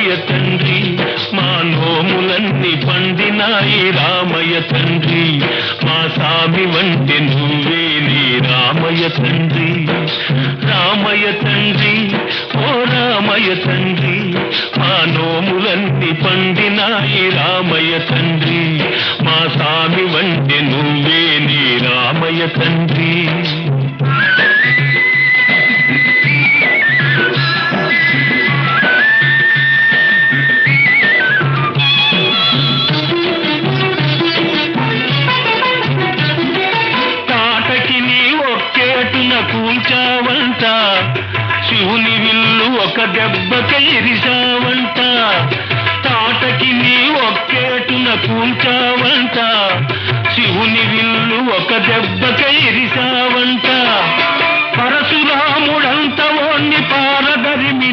రామయ్య తండ్రి మా నోములన్నీ పండినాయి రామయ్య తండ్రి మా సామి వంటి నువ్వే నీ రామయ్య తండ్రి రామయ్య తండ్రి ఓ రామయ్య తండ్రి మా నోములన్నీ పండినాయి రామయ్య తండ్రి మా సామి వంటి నువ్వే నీ రామయ్య తండ్రి కూల్చావంట శివుని విల్లు ఒక దెబ్బకి ఇరిసావంట తాటకి నీ ఒక్కేటున కూల్చావంట శివుని విల్లు ఒక దెబ్బకి ఇరిసావంట పరశురాముడంత ఓణ్ణి పారదరిమి